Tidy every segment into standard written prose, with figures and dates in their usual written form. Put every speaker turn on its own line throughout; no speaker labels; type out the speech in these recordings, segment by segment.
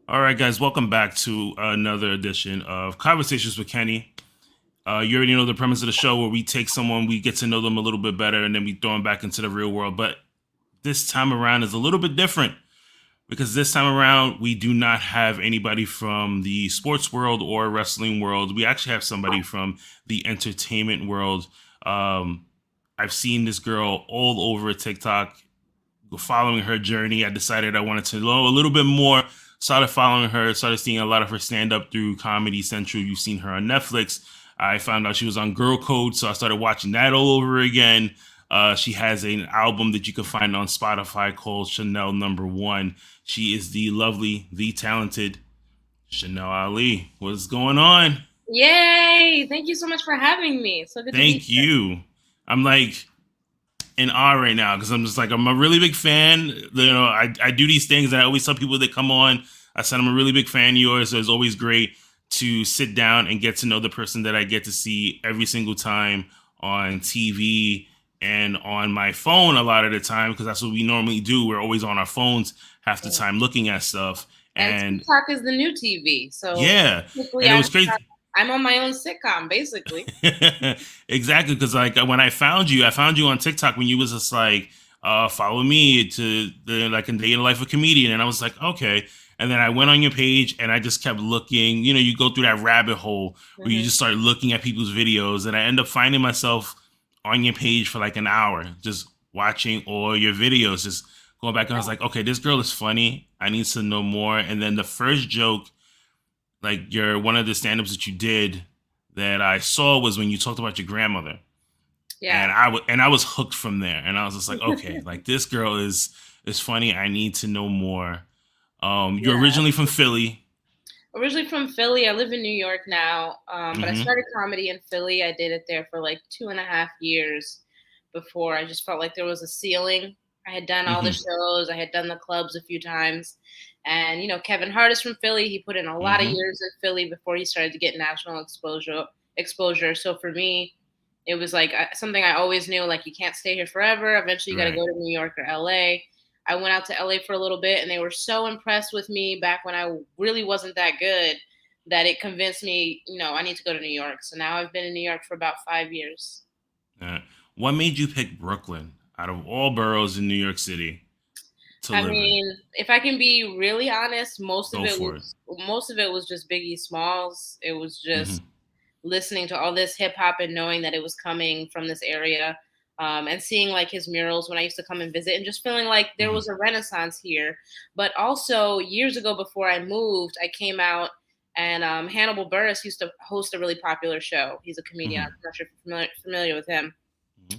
All right, guys, welcome back to another edition of Conversations with Kenny. You already know the premise of the show where we take someone, we get to know them a little bit better, and then we throw them back into the real world. But this time around is a little bit different because this time around we do not have anybody from the sports world or wrestling world. We actually have somebody from the entertainment world. I've seen this girl all over TikTok, following her journey. I decided I wanted to know a little bit more. Started following her, started seeing a lot of her stand up through Comedy Central. You've seen her on Netflix. I found out she was on Girl Code, so I started watching that all over again. She has an album that you can find on Spotify called Chanel Number One. She is the lovely, the talented Chanel Ali. What's going on?
Yay! Thank you so much for having me. So good to be
Thank
here.
you. I'm like in awe right now because I'm just like I'm a really big fan. I do these things and I always tell people that come on. I said I'm a really big fan of yours. So it's always great to sit down and get to know the person that I get to see every single time on TV and on my phone a lot of the time because that's what we normally do. We're always on our phones half the time looking at stuff.
And
And
TikTok is the new TV. So
yeah,
basically,
and it was crazy.
I'm on my own sitcom, basically.
Exactly, because like when I found you on TikTok when you was just like, follow me to the like a day in the life of a comedian, and I was like, okay. And then I went on your page and I just kept looking. You know, you go through that rabbit hole where you
hmm
just start looking at people's videos, and I end up finding myself on your page for like an hour, just watching all your videos, just going back. And I was like, okay, this girl is funny. I need to know more. And then the first joke, like your one of the stand-ups that you did that I saw was when you talked about your grandmother.
Yeah.
And I was hooked from there. And I was just like, okay, like this girl is funny. I need to know more. You're
Yeah.
originally from Philly.
Originally from Philly. I live in New York now. But I
Mm-hmm.
started comedy in Philly. I did it there for like 2.5 years before I just felt like there was a ceiling. I had done all the
Mm-hmm.
shows, I had done the clubs a few times. And, Kevin Hart is from Philly. He put in a lot of
Mm-hmm.
years in Philly before he started to get national exposure. So for me, it was like something I always knew, like you can't stay here forever. Eventually you got to
Right.
go to New York or LA. I went out to LA for a little bit and they were so impressed with me back when I really wasn't that good that it convinced me, I need to go to New York. So now I've been in New York for about 5 years.
Uh, what made you pick Brooklyn out of all boroughs in New York City to
I
live in?
mean, if I can be really honest,
Go for it.
most of it was just Biggie Smalls. It was
Mm-hmm.
just listening to all this hip hop and knowing that it was coming from this area, and seeing like his murals when I used to come and visit, and just feeling like there
Mm-hmm.
was a renaissance here. But also years ago, before I moved, I came out and Hannibal Buress used to host a really popular show. He's a comedian. I'm
Mm-hmm.
not sure if you're familiar with him.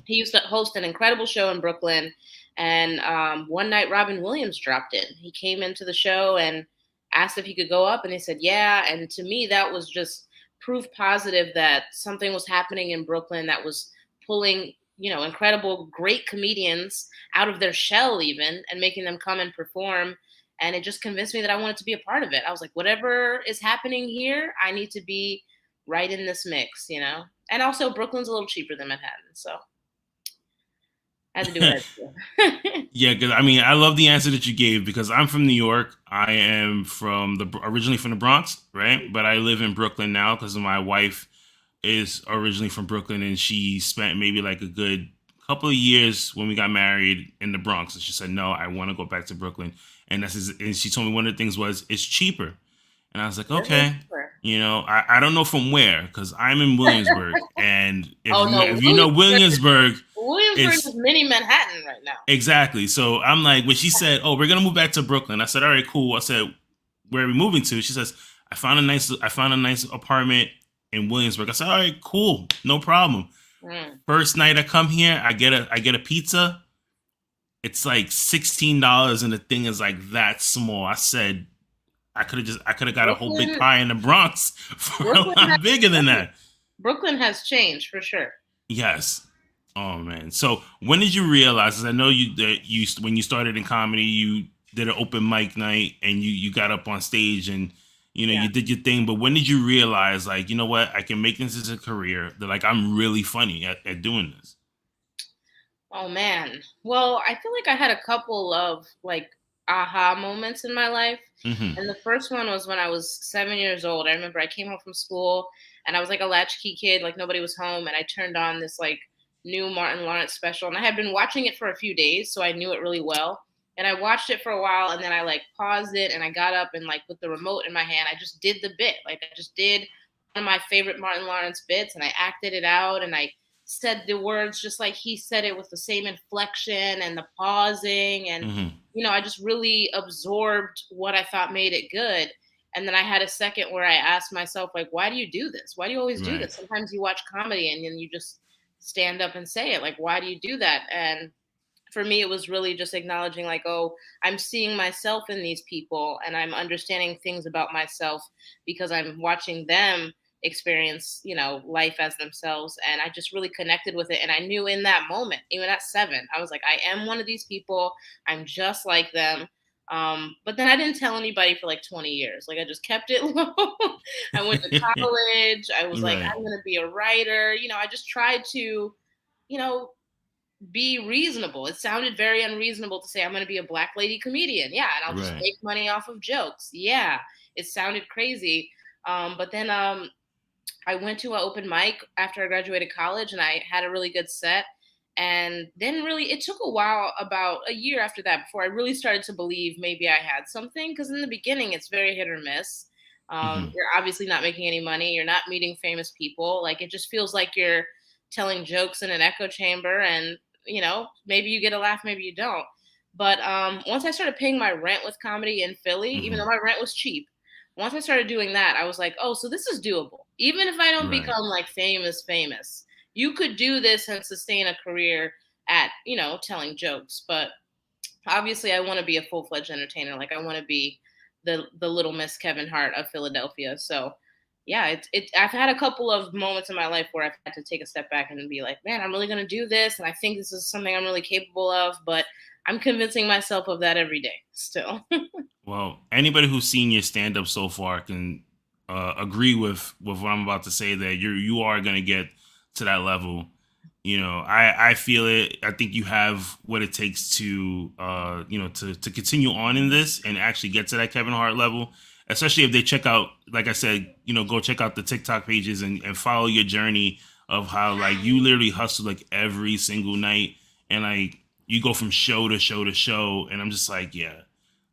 He used to host an incredible show in Brooklyn. And one night, Robin Williams dropped in. He came into the show and asked if he could go up, and he said, yeah. And to me, that was just proof positive that something was happening in Brooklyn that was pulling, incredible, great comedians out of their shell, even, and making them come and perform. And it just convinced me that I wanted to be a part of it. I was like, whatever is happening here, I need to be right in this mix. And also, Brooklyn's a little cheaper than Manhattan. So I had to do what I had to do.
Yeah, because I mean, I love the answer that you gave because I'm from New York. I am originally from the Bronx, right? But I live in Brooklyn now because my wife is originally from Brooklyn and she spent maybe like a good couple of years when we got married in the Bronx. And she said, "No, I want to go back to Brooklyn." And she told me one of the things was it's cheaper. And I was like,
It is
okay.
cheaper.
I don't know from where because I'm in Williamsburg, and
Oh no,
if you know Williamsburg,
Williamsburg
it's
is mini Manhattan right now.
exactly. So I'm like, when she said, "Oh, we're gonna move back to Brooklyn," I said, "All right, cool." I said, "Where are we moving to?" She says, I found a nice apartment in Williamsburg." I said, "All right, cool, no problem."
Mm.
First night I come here, I get a pizza. It's like $16, and the thing is like that small. I said, I could have got a whole big
Brooklyn,
pie in the Bronx for a
Brooklyn has
lot bigger than
changed.
that.
Brooklyn has changed for sure.
Yes. Oh man. So when did you realize? 'Cause I know you when you started in comedy, you did an open mic night and you got up on stage and
Yeah.
you did your thing. But when did you realize like you know what I can make this as a career? That like I'm really funny at doing this.
Oh man. Well, I feel like I had a couple of like aha moments in my life.
Hmm.
And the first one was when I was 7 years old. I remember I came home from school and I was like a latchkey kid, like nobody was home, and I turned on this like new Martin Lawrence special, and I had been watching it for a few days, so I knew it really well. And I watched it for a while, and then I like paused it, and I got up and like with the remote in my hand, I just did the bit. Like I just did one of my favorite Martin Lawrence bits, and I acted it out, and I said the words just like he said it with the same inflection and the pausing, and
Hmm.
I just really absorbed what I thought made it good. And then I had a second where I asked myself, like, why do you do this? Why do you always do
Right.
this? Sometimes you watch comedy and then you just stand up and say it. Like, why do you do that? And for me, it was really just acknowledging, like, oh, I'm seeing myself in these people and I'm understanding things about myself because I'm watching them experience, life as themselves. And I just really connected with it. And I knew in that moment, even at 7, I was like, I am one of these people. I'm just like them. But then I didn't tell anybody for like 20 years. Like I just kept it low. I went to college. I was like,
Right.
I'm going to be a writer. I just tried to, you know, be reasonable. It sounded very unreasonable to say I'm going to be a black lady comedian. Yeah, and I'll just
Right.
make money off of jokes. Yeah, it sounded crazy. But then I went to an open mic after I graduated college, and I had a really good set. And then really, it took a while, about a year after that, before I really started to believe maybe I had something. Because in the beginning, it's very hit or miss.
Hmm.
You're obviously not making any money. You're not meeting famous people. Like it just feels like you're telling jokes in an echo chamber, and maybe you get a laugh, maybe you don't. But once I started paying my rent with comedy in Philly, even though
Hmm.
my rent was cheap, once I started doing that, I was like, oh, so this is doable. Even if I don't
Right.
become like famous, you could do this and sustain a career at, telling jokes. But obviously I want to be a full-fledged entertainer. Like I want to be the little Miss Kevin Hart of Philadelphia. So yeah, I've had a couple of moments in my life where I've had to take a step back and be like, man, I'm really gonna do this, and I think this is something I'm really capable of, but I'm convincing myself of that every day still.
Well, anybody who's seen your stand up so far can agree with what I'm about to say. That you are going to get to that level. I feel it. I think you have what it takes to to continue on in this and actually get to that Kevin Hart level. Especially if they check out, like I said, go check out the TikTok pages and follow your journey of how like you literally hustle like every single night, and like you go from show to show to show, and I'm just like, yeah,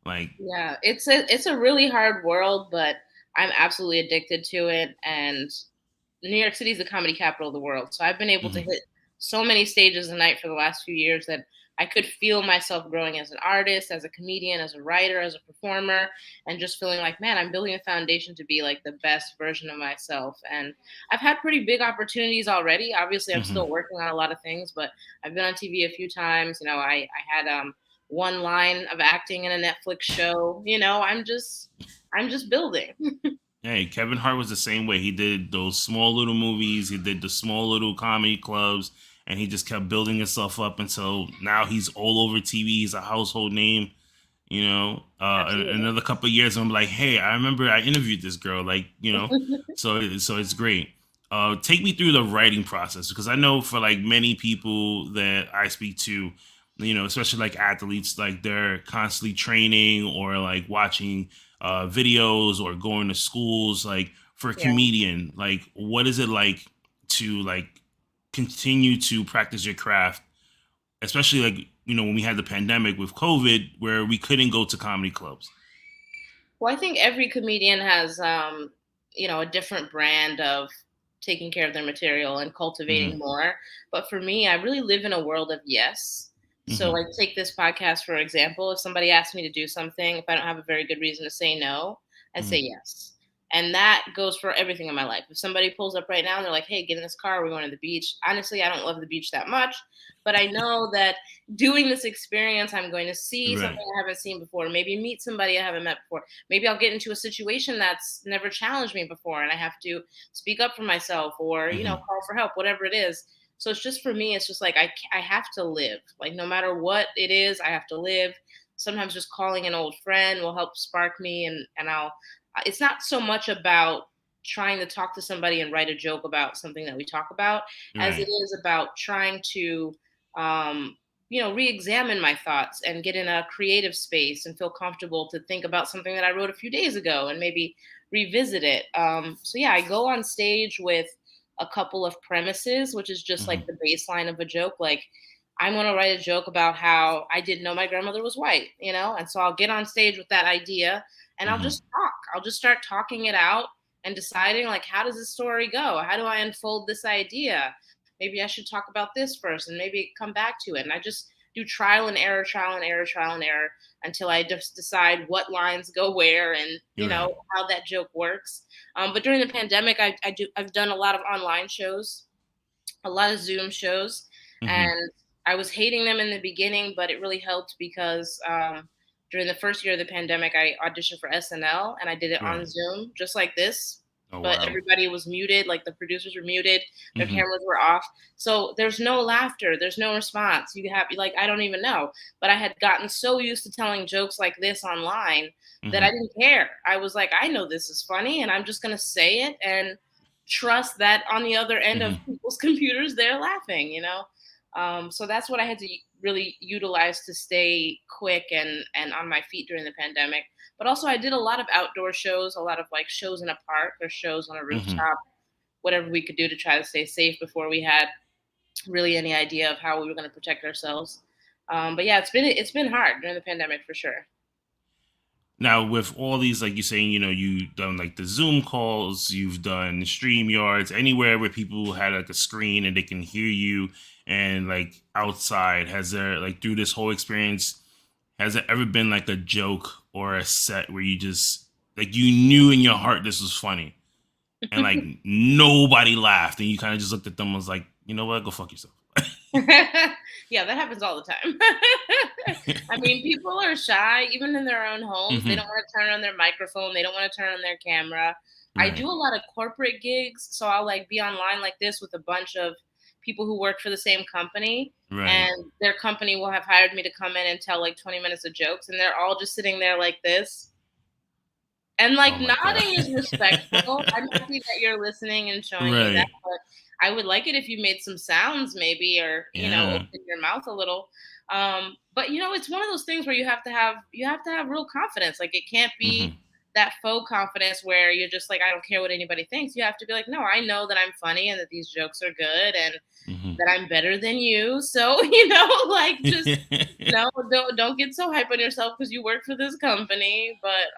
like.
Yeah, it's a really hard world, but I'm absolutely addicted to it. And New York City is the comedy capital of the world. So I've been able to
Mhm.
hit so many stages a night for the last few years that I could feel myself growing as an artist, as a comedian, as a writer, as a performer, and just feeling like, man, I'm building a foundation to be like the best version of myself. And I've had pretty big opportunities already. Obviously, I'm
Mhm.
still working on a lot of things, but I've been on TV a few times. I had one line of acting in a Netflix show. I'm just building.
Hey, Kevin Hart was the same way. He did those small little movies. He did the small little comedy clubs, and he just kept building himself up until now he's all over TV. He's a household name.
Absolutely.
Another couple of years, I'm like, hey, I remember I interviewed this girl. Like, so it's great. Take me through the writing process because I know for like many people that I speak to, especially like athletes, like they're constantly training or like watching videos or going to schools. Like for a
Yeah.
comedian, like what is it like to like continue to practice your craft, especially like when we had the pandemic with COVID where we couldn't go to comedy clubs.
Well, I think every comedian has, a different brand of taking care of their material and cultivating
Hmm.
more. But for me, I really live in a world of yes. So,
Hmm.
like, take this podcast for example. If somebody asks me to do something, if I don't have a very good reason to say no, I say
Hmm.
yes. And that goes for everything in my life. If somebody pulls up right now and they're like, hey, get in this car, we're going to the beach. Honestly, I don't love the beach that much, but I know that doing this experience, I'm going to see something
Right.
I haven't seen before, maybe meet somebody I haven't met before. Maybe I'll get into a situation that's never challenged me before and I have to speak up for myself or,
Hmm.
call for help, whatever it is. So it's just for me, it's just like I have to live. Like no matter what it is, I have to live. Sometimes just calling an old friend will help spark me, and I'll it's not so much about trying to talk to somebody and write a joke about something that we talk about as it
Right.
is about trying to um re-examine my thoughts and get in a creative space and feel comfortable to think about something that I wrote a few days ago and maybe revisit it. So yeah, I go on stage with a couple of premises, which is just
Hmm.
like the baseline of a joke. Like, I'm going to write a joke about how I didn't know my grandmother was white, and so I'll get on stage with that idea and I'll
Hmm.
just talk. I'll just start talking it out and deciding, like, how does this story go? How do I unfold this idea? Maybe I should talk about this first and maybe come back to it. And I just do trial and error, trial and error, trial and error until I just decide what lines go where and
You're right.
how that joke works. But during the pandemic, I've done a lot of online shows, a lot of Zoom shows,
Hmm.
and I was hating them in the beginning, but it really helped because during the first year of the pandemic, I auditioned for SNL and I did it on
Right.
Zoom, just like this.
Oh
But
wow.
everybody was muted, like the producers were muted, their
Hmm.
cameras were off. So there's no laughter, there's no response. You have, like, I don't even know. But I had gotten so used to telling jokes like this online that I
Hmm.
didn't care. I was like, I know this is funny and I'm just going to say it and trust that on the other end of
Hmm.
people's computers they're laughing. So that's what I had to really utilize to stay quick and on my feet during the pandemic. But also I did a lot of outdoor shows, a lot of like shows in a park or shows on a
Hmm.
rooftop, whatever we could do to try to stay safe before we had really any idea of how we were going to protect ourselves. But yeah, it's been hard during the pandemic for sure.
Now, with all these, like you're saying, you've done like the Zoom calls, you've done stream yards, anywhere where people had like a screen and they can hear you, and like outside, has there, like, through this whole experience, has there ever been like a joke or a set where you just, like, you knew in your heart this was funny and like nobody laughed and you kind of just looked at them and was like, you know what, go fuck yourself?
Yeah, that happens all the time. I mean, people are shy, even in their own homes. They
Hmm.
don't want to turn on their microphone. They don't want to turn on their camera. I
Right.
do a lot of corporate gigs, so I'll like be online like this with a bunch of people who work for the same company,
Right.
and their company will have hired me to come in and tell like 20 minutes of jokes, and they're all just sitting there like this. And,
Oh
like,
my god.
nodding is respectful. I'm happy that you're listening and showing me that,
Right.
but I would like it if you made some sounds maybe or,
Yeah.
open your mouth a little. But, it's one of those things where you have to have real confidence. Like, it can't be
Hmm.
that faux confidence where you're just like, "I don't care what anybody thinks." You have to be like, "No, I know that I'm funny and that these jokes are good and
Hmm.
that I'm better than you." So, like, just don't get so hype on yourself because you work for this company. But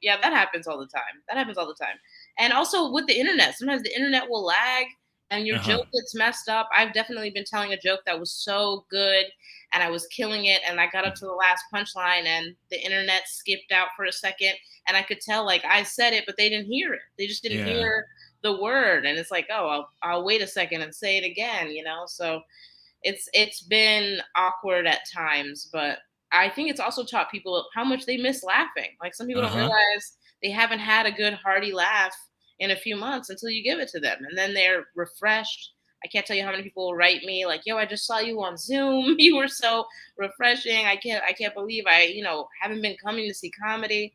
yeah, that happens all the time. That happens all the time. And also with the internet, sometimes the internet will lag and your
Uh-huh.
joke gets messed up. I've definitely been telling a joke that was so good and I was killing it and I got up to the last punchline and the internet skipped out for a second and I could tell, like, I said it but they didn't hear it. They just didn't
Yeah.
hear the word, and it's like, oh, I'll wait a second and say it again. So it's been awkward at times, but I think it's also taught people how much they miss laughing. Like, some people don't
Uh-huh.
realize they haven't had a good hearty laugh in a few months until you give it to them, and then they're refreshed. I can't tell you how many people will write me like, "Yo, I just saw you on Zoom. You were so refreshing. I can't believe I haven't been coming to see comedy."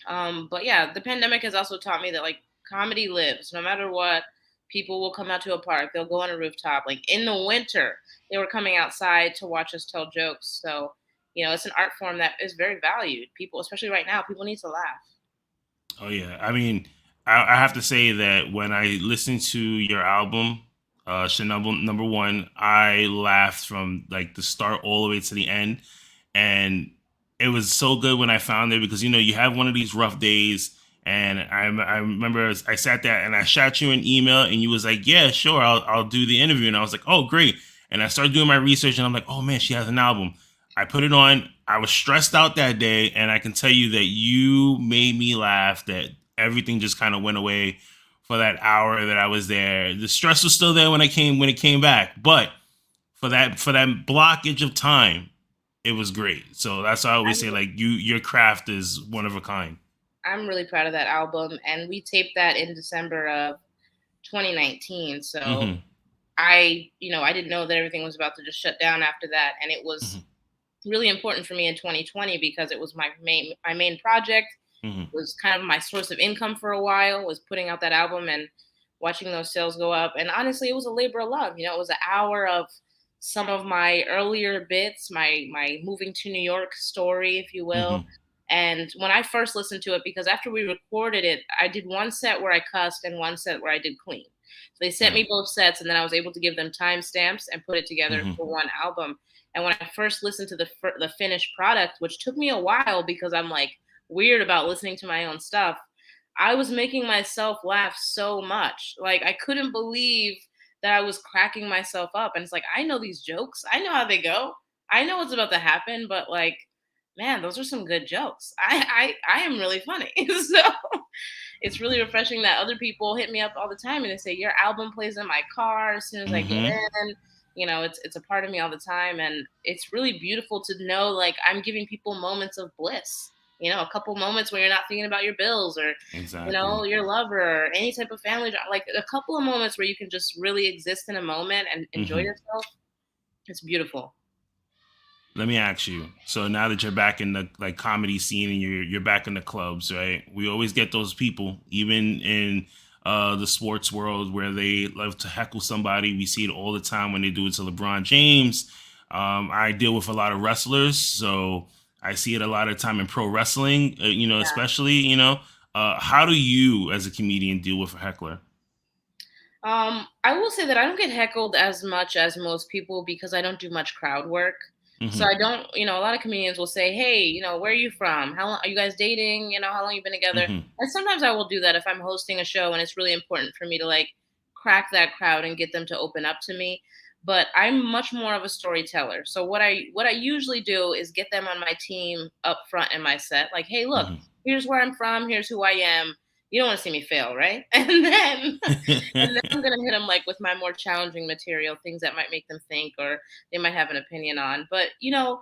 But yeah, the pandemic has also taught me that, like, comedy lives no matter what. People will come out to a park, they'll go on a rooftop. Like in the winter, they were coming outside to watch us tell jokes. So, it's an art form that is very valued. People, especially right now, people need to laugh.
Oh yeah. I mean, I have to say that when I listened to your album, Chanel number one, I laughed from like the start all the way to the end, and it was so good when I found it because you have one of these rough days, and I remember I sat there and I shot you an email, and you was like, yeah, sure, I'll do the interview, and I was like, oh great, and I started doing my research, and I'm like, oh man, she has an album. I put it on. I was stressed out that day, and I can tell you that you made me laugh. That everything just kind of went away for that hour that I was there. The stress was still there when it came back, but for that blockage of time, it was great. So that's why I always say,
I'm,
like, your craft is one of a kind.
I'm really proud of that album, and we taped that in December of 2019. So
Hmm.
I didn't know that everything was about to just shut down after that, and it was
Hmm.
really important for me in 2020 because it was my main project.
Hmm.
Was kind of my source of income for a while, was putting out that album and watching those sales go up. And honestly, it was a labor of love. It was an hour of some of my earlier bits, my moving to New York story, if you will.
Mm-hmm.
And when I first listened to it, because after we recorded it, I did one set where I cussed and one set where I did clean. So they sent
Right.
me both sets, and then I was able to give them timestamps and put it together
Mm-hmm.
for one album. And when I first listened to the finished product, which took me a while because I'm like weird about listening to my own stuff, I was making myself laugh so much. Like I couldn't believe that I was cracking myself up. And it's like, I know these jokes. I know how they go. I know what's about to happen, but like, man, those are some good jokes. I am really funny. So it's really refreshing that other people hit me up all the time and they say, your album plays in my car as soon as I get
Mm-hmm.
in. You know, it's a part of me all the time. And it's really beautiful to know like I'm giving people moments of bliss. You know, a couple moments where you're not thinking about your bills or, you know,
Exactly.
your lover or any type of family like a couple of moments where you can just really exist in a moment and enjoy
Mm-hmm.
yourself. It's beautiful.
Let me ask you. So now that you're back in the like comedy scene and you're back in the clubs, right? We always get those people, even in the sports world, where they love to heckle somebody. We see it all the time when they do it to LeBron James. I deal with a lot of wrestlers, so I see it a lot of time in pro wrestling. Especially how do you, as a comedian, deal with a heckler?
I will say that I don't get heckled as much as most people because I don't do much crowd work. So
Mm-hmm.
I don't, you know, a lot of comedians will say, "Hey, you know, where are you from? How long are you guys dating? You know, how long you been together?"
Mm-hmm.
And sometimes I will do that if I'm hosting a show and it's really important for me to like crack that crowd and get them to open up to me. But I'm much more of a storyteller. So what I usually do is get them on my team up front in my set. Like, "Hey, look, here's where I'm from. Here's who I am. You don't want to see me fail, right?" And then I'm gonna hit them like with my more challenging material, things that might make them think or they might have an opinion on. But you know,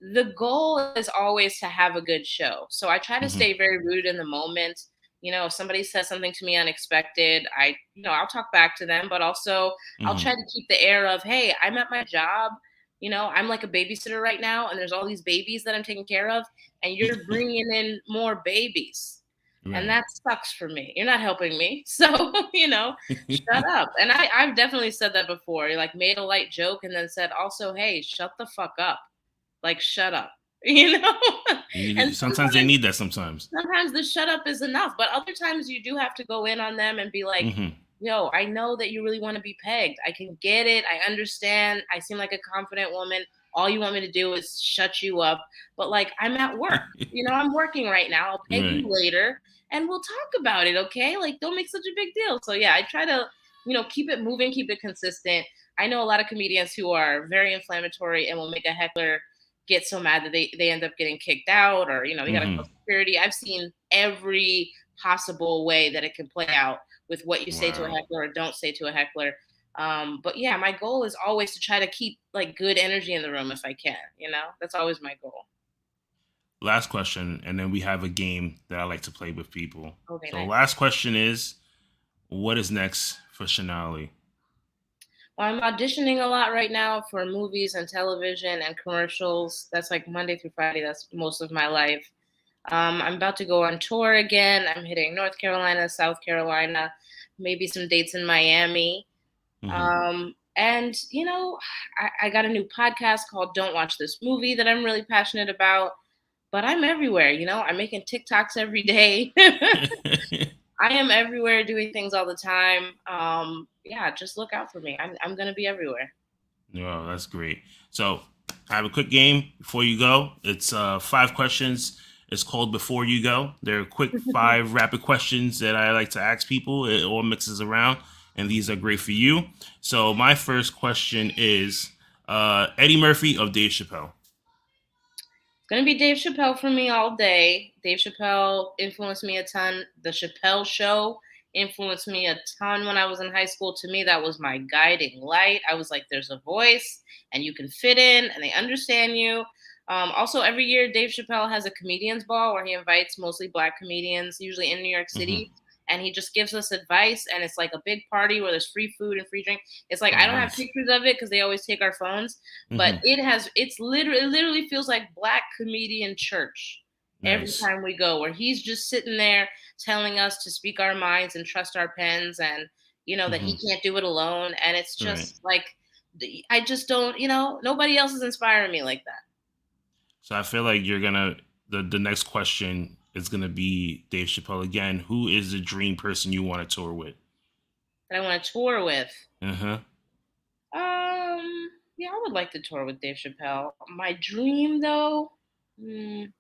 the goal is always to have a good show. So I try to
Mm-hmm.
stay very rooted in the moment. You know, if somebody says something to me unexpected, I'll talk back to them, but also I'll
Mm-hmm.
try to keep the air of, hey, I'm at my job. You know, I'm like a babysitter right now, and there's all these babies that I'm taking care of, and you're bringing in more babies and
Right.
that sucks for me. You're not helping me. So, you know, shut up. And I've definitely said that before. Like made a light joke and then said also, hey, shut the fuck up. Like shut up. You know? And
Sometimes they need that. Sometimes.
sometimes the shut up is enough, but other times you do have to go in on them and be like,
Mm-hmm.
yo, I know that you really want to be pegged. I can get it. I understand. I seem like a confident woman. All you want me to do is shut you up. But like, I'm at work. You know, I'm working right now. I'll peg you
Right.
later and we'll talk about it. Okay. Like, don't make such a big deal. So, yeah, I try to, you know, keep it moving, keep it consistent. I know a lot of comedians who are very inflammatory and will make a heckler get so mad that they end up getting kicked out or, you know, they got to call
Mm-hmm.
security. I've seen every possible way that it can play out with what you say to a
Wow.
heckler or don't say to a heckler. But yeah, my goal is always to try to keep like good energy in the room if I can. You know, that's always my goal.
Last question, and then we have a game that I like to play with people.
Okay,
So,
nice.
last question is, what is next for Chanali?
Well, I'm auditioning a lot right now for movies and television and commercials. That's like Monday through Friday. That's most of my life. I'm about to go on tour again. I'm hitting North Carolina, South Carolina, maybe some dates in Miami.
Mm-hmm.
And you know, I got a new podcast called Don't Watch This Movie that I'm really passionate about. But I'm everywhere, you know. I'm making TikToks every day. I am everywhere doing things all the time. Yeah, just look out for me. I'm gonna be everywhere.
Oh, that's great. So, I have a quick game before you go. It's 5 questions. It's called Before You Go. They're quick 5 rapid questions that I like to ask people. It all mixes around, and these are great for you. So, my first question is Eddie Murphy of Dave Chappelle.
It's gonna be Dave Chappelle for me all day. Dave Chappelle influenced me a ton. The Chappelle Show influenced me a ton when I was in high school. To me, that was my guiding light. I was like, there's a voice, and you can fit in, and they understand you. Also, every year, Dave Chappelle has a comedians ball where he invites mostly Black comedians, usually in New York
Mm-hmm.
City, and he just gives us advice. And it's like a big party where there's free food and free drink. It's like
Oh,
I don't have
nice.
pictures of it because they always take our phones, but
Mm-hmm.
it literally feels like Black comedian church every
Nice.
time we go, where he's just sitting there telling us to speak our minds and trust our pens and you know that
Mm-hmm.
he can't do it alone. And it's
Right.
just like I just don't, nobody else is inspiring me like that.
So I feel like you're gonna the next question is gonna be Dave Chappelle again. Who is the dream person you want to tour with?
That I want to tour with.
Uh huh.
Yeah, I would like to tour with Dave Chappelle. My dream, though, mm,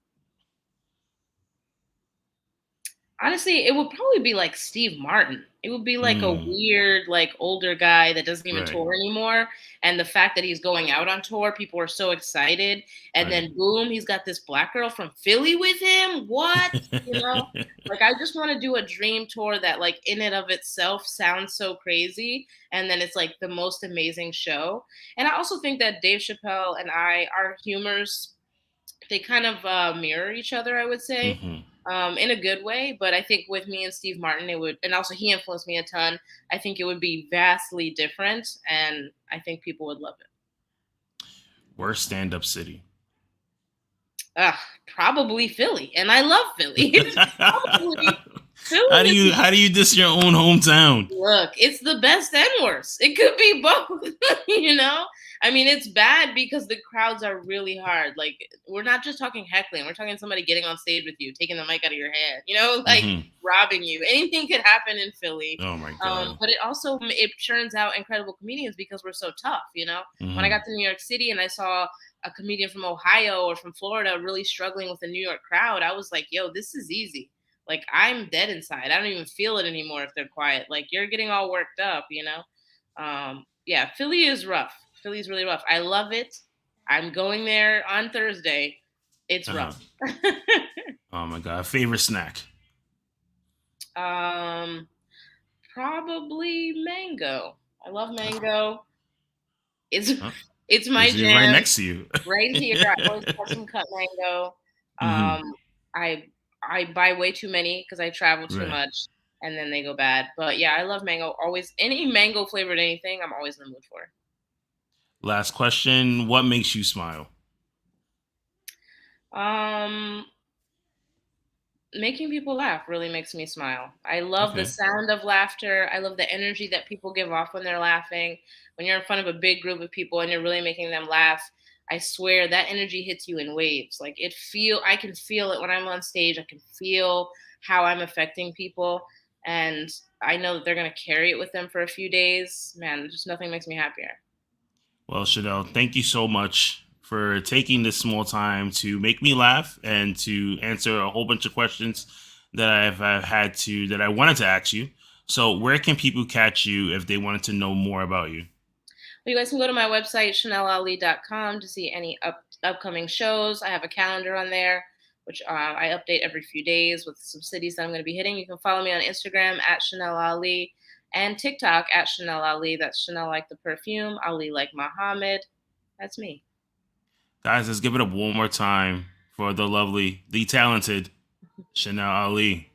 honestly, it would probably be like Steve Martin. It would be like a
Mm,
weird, like older guy that doesn't even
right.
tour anymore. And the fact that he's going out on tour, people are so excited. And
Right.
then boom, he's got this black girl from Philly with him. What? You know? Like I just want to do a dream tour that like in and of itself sounds so crazy. And then it's like the most amazing show. And I also think that Dave Chappelle and our humors, they kind of mirror each other, I would say,
hmm
in a good way. But I think with me and Steve Martin, it would, and also he influenced me a ton. I think it would be vastly different, and I think people would love it.
Worst stand up city.
Probably Philly, and I love Philly. It's probably
how
Philly
do
is
you how do you diss your own hometown?
Look, it's the best and worst. It could be both, you know? I mean, it's bad because the crowds are really hard. Like, we're not just talking heckling, we're talking somebody getting on stage with you, taking the mic out of your hand, like
hmm
robbing you. Anything could happen in Philly.
Oh my god.
But it also it churns out incredible comedians because we're so tough. When I
hmm
got to New York City and I saw a comedian from Ohio or from Florida really struggling with the New York crowd, I was like, yo, this is easy. Like I'm dead inside. I don't even feel it anymore if they're quiet. Like you're getting all worked up. Yeah, Philly is rough. Philly's really rough. I love it. I'm going there on Thursday. It's
Uh-huh.
rough.
Oh my god. Favorite snack.
um, Probably mango. I love mango. It's
Huh?
it's my
Is it right
jam
next to you?
right here. I always have some cut mango.
hmm
Um, I I buy way too many because I travel too
Right.
much, and then they go bad. But yeah, I love mango. Always any mango flavored anything, I'm always in the mood for.
Last question. What makes you smile?
Um, Making people laugh really makes me smile. I love the
Okay.
sound of laughter. I love the energy that people give off when they're laughing. When you're in front of a big group of people and you're really making them laugh, I swear that energy hits you in waves. Like I can feel it when I'm on stage. I can feel how I'm affecting people, and I know that they're going to carry it with them for a few days. Man, just nothing makes me happier.
Well, Chanel, thank you so much for taking this small time to make me laugh and to answer a whole bunch of questions that I've had that I wanted to ask you. So, where can people catch you if they wanted to know more about you?
You guys can go to my website, chanelali.com, to see any upcoming shows. I have a calendar on there, which I update every few days with some cities that I'm going to be hitting. You can follow me on Instagram at Chanel Ali and TikTok at Chanel Ali. That's Chanel like the perfume, Ali like Muhammad. That's me.
Guys, let's give it up one more time for the lovely, the talented Chanel Ali.